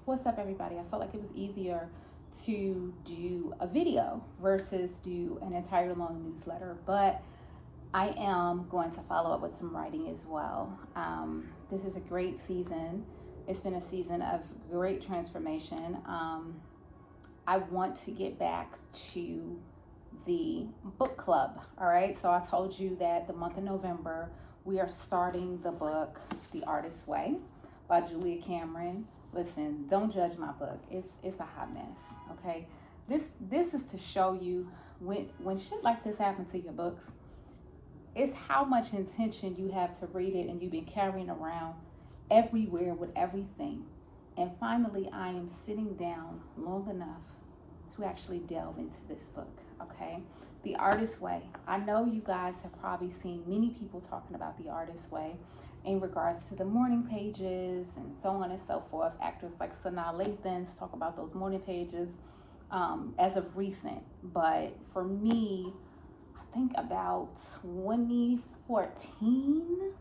What's up, everybody? I felt like it was easier to do a video versus do an entire long newsletter, but I am going to follow up with some writing as well. This is a great season. It's been a season of great transformation. I want to get back to the book club. All right. So I told you that the month of November, we are starting the book, The Artist's Way by Julia Cameron. Listen, don't judge my book. It's a hot mess. Okay. This is to show you when shit like this happens to your books, it's how much intention you have to read it and you've been carrying around everywhere with everything. And finally, I am sitting down long enough to actually delve into this book, okay? The Artist's Way. I know you guys have probably seen many people talking about The Artist's Way in regards to the morning pages and so on and so forth. Actors like Sanaa Lathan talk about those morning pages as of recent. But for me, I think about 2015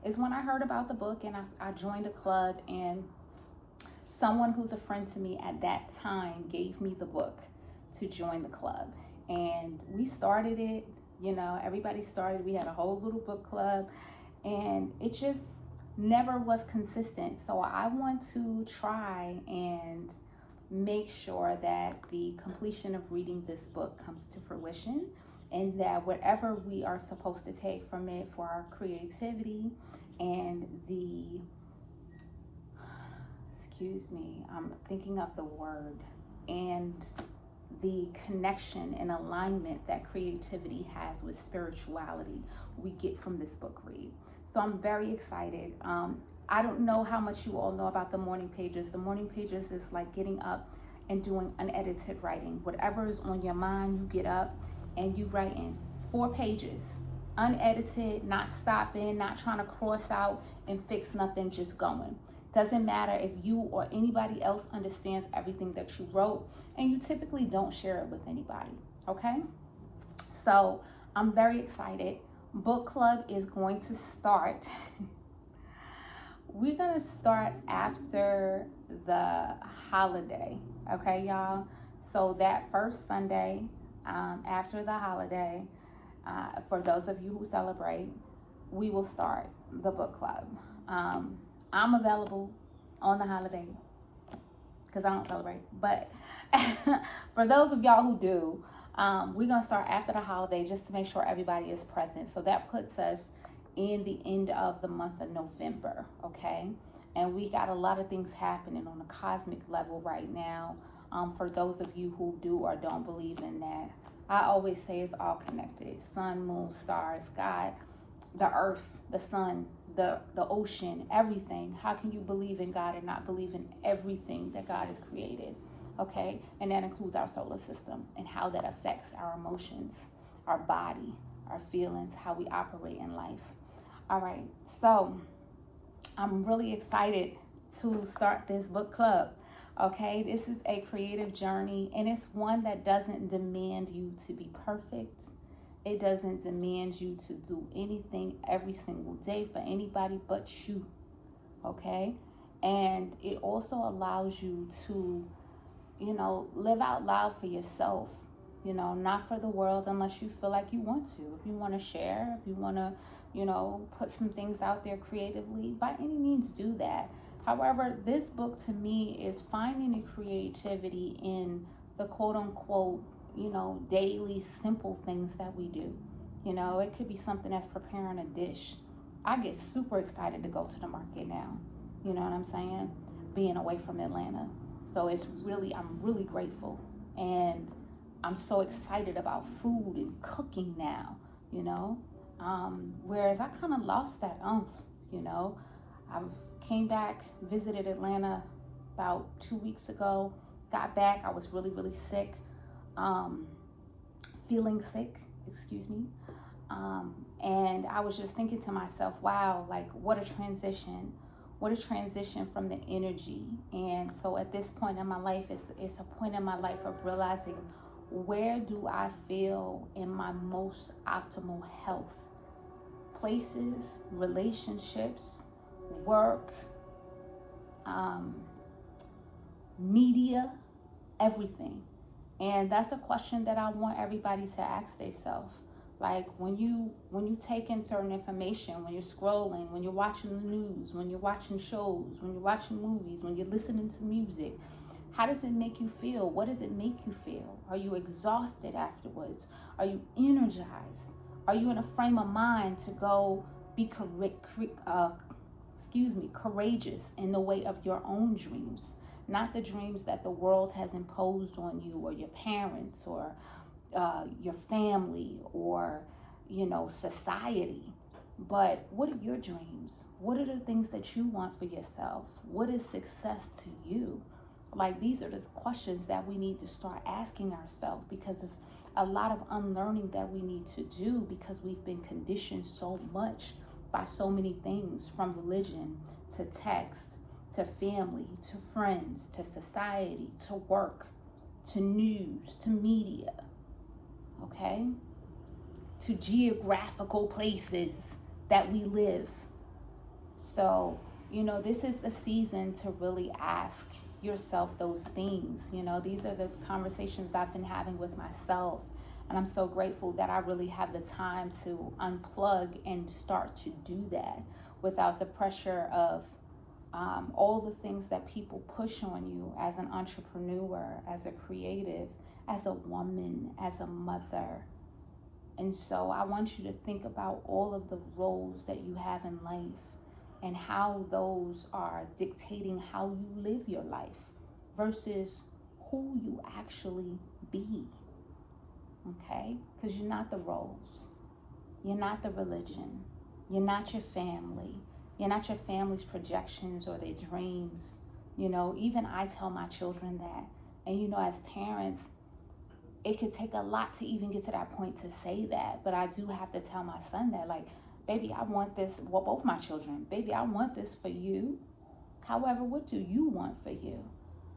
is when I heard about the book, and I joined a club, and someone who's a friend to me at that time gave me the book to join the club. And we started it, everybody started. We had a whole little book club, and it just never was consistent. So I want to try and make sure that the completion of reading this book comes to fruition, and that whatever we are supposed to take from it for our creativity and I'm thinking of the word, and the connection and alignment that creativity has with spirituality we get from this book read. So I'm very excited. I don't know how much you all know about the morning pages. The morning pages is like getting up and doing unedited writing. Whatever is on your mind, you get up and you write in 4 pages, unedited, not stopping, not trying to cross out and fix nothing, just going. Doesn't matter if you or anybody else understands everything that you wrote, and you typically don't share it with anybody, okay? So I'm very excited. Book club is going to start. We're going to start after the holiday, okay, y'all? So that first Sunday after the holiday, for those of you who celebrate, we will start the book club. I'm available on the holiday because I don't celebrate. But for those of y'all who do, we're going to start after the holiday just to make sure everybody is present. So that puts us in the end of the month of November, okay? And we got a lot of things happening on a cosmic level right now. For those of you who do or don't believe in that, I always say it's all connected. Sun, moon, stars, God, the earth, the sun, the ocean, everything. How can you believe in God and not believe in everything that God has created? Okay, and that includes our solar system and how that affects our emotions, our body, our feelings, how we operate in life. All right, so I'm really excited to start this book club. Okay, this is a creative journey, and it's one that doesn't demand you to be perfect. It doesn't demand you to do anything every single day for anybody but you, okay? And it also allows you to, live out loud for yourself, not for the world unless you feel like you want to. If you want to share, if you want to, put some things out there creatively, by any means do that. However, this book to me is finding the creativity in the quote unquote, daily simple things that we do. It could be something as preparing a dish. I get super excited to go to the market now. You know what I'm saying? Being away from Atlanta. So I'm really grateful. And I'm so excited about food and cooking now, whereas I kind of lost that I've came back, visited Atlanta about 2 weeks ago, got back. I was really, really sick. Feeling sick, and I was just thinking to myself, wow, like what a transition from the energy. And so at this point in my life, it's a point in my life of realizing, where do I feel in my most optimal health? Places, relationships, work, media, everything. And that's a question that I want everybody to ask themselves. Like when you take in certain information, when you're scrolling, when you're watching the news, when you're watching shows, when you're watching movies, when you're listening to music, how does it make you feel? What does it make you feel? Are you exhausted afterwards? Are you energized? Are you in a frame of mind to go be courageous in the way of your own dreams? Not the dreams that the world has imposed on you, or your parents, or your family, or society. But what are your dreams? What are the things that you want for yourself? What is success to you? Like, these are the questions that we need to start asking ourselves, because it's a lot of unlearning that we need to do, because we've been conditioned so much by so many things, from religion to text to family to friends to society to work to news to media, okay, to geographical places that we live. So, this is the season to really ask yourself those things. These are the conversations I've been having with myself. And I'm so grateful that I really have the time to unplug and start to do that without the pressure of all the things that people push on you as an entrepreneur, as a creative, as a woman, as a mother. And so I want you to think about all of the roles that you have in life and how those are dictating how you live your life versus who you actually be. Okay? Because you're not the roles. You're not the religion. You're not your family. You're not your family's projections or their dreams. Even I tell my children that. And as parents, it could take a lot to even get to that point to say that. But I do have to tell my son that, like, baby, I want this. Well, both my children, baby, I want this for you. However, what do you want for you?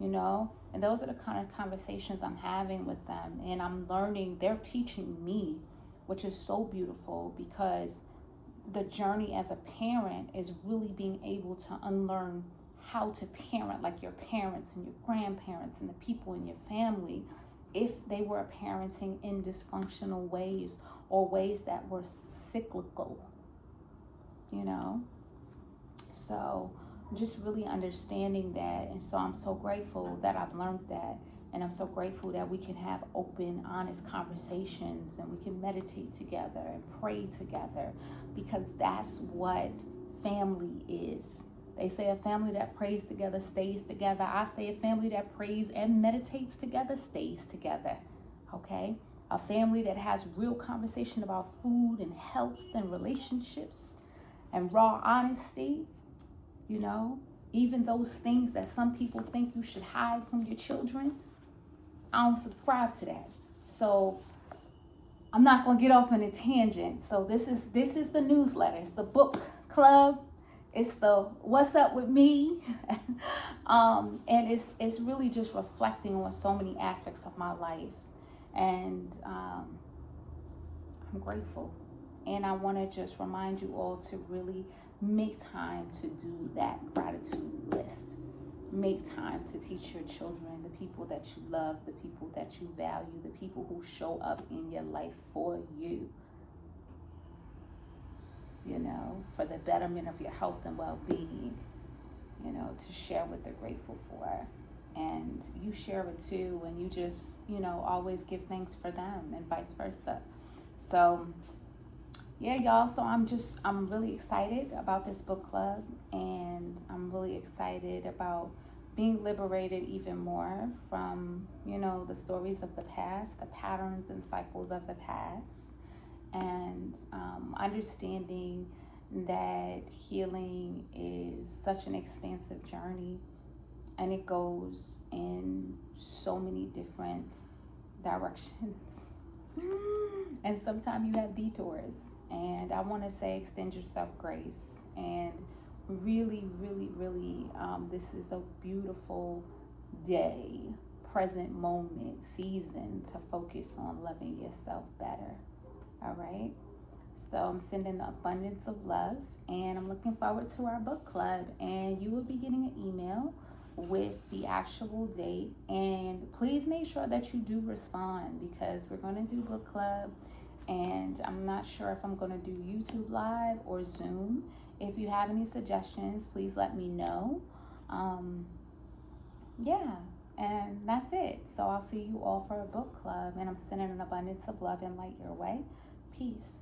And those are the kind of conversations I'm having with them. And I'm learning, they're teaching me, which is so beautiful, because the journey as a parent is really being able to unlearn how to parent like your parents and your grandparents and the people in your family, if they were parenting in dysfunctional ways or ways that were cyclical, So just really understanding that. And so I'm so grateful that I've learned that. And I'm so grateful that we can have open, honest conversations, and we can meditate together and pray together, because that's what family is. They say a family that prays together stays together. I say a family that prays and meditates together stays together, okay? A family that has real conversation about food and health and relationships and raw honesty, even those things that some people think you should hide from your children. I don't subscribe to that. So I'm not going to get off on a tangent. So this is the newsletter. It's the book club. It's the what's up with me. And it's really just reflecting on so many aspects of my life. And I'm grateful. And I want to just remind you all to really make time to do that gratitude list. Make time to teach your children the people that you love, the people that you value, the people who show up in your life for you, for the betterment of your health and well-being, to share what they're grateful for. And you share it too, and you just, always give thanks for them and vice versa. So, yeah, y'all. So I'm really excited about this book club, and I'm really excited about being liberated even more from, the stories of the past, the patterns and cycles of the past, and understanding that healing is such an expansive journey, and it goes in so many different directions. And sometimes you have detours. And I want to say, extend yourself grace. And really, really, really, this is a beautiful day, present moment, season to focus on loving yourself better. All right? So I'm sending abundance of love, and I'm looking forward to our book club. And you will be getting an email with the actual date. And please make sure that you do respond, because we're going to do book club, and I'm not sure if I'm going to do YouTube live or Zoom. If you have any suggestions, please let me know. Yeah, and that's it. So I'll see you all for a book club, and I'm sending an abundance of love and light your way. Peace.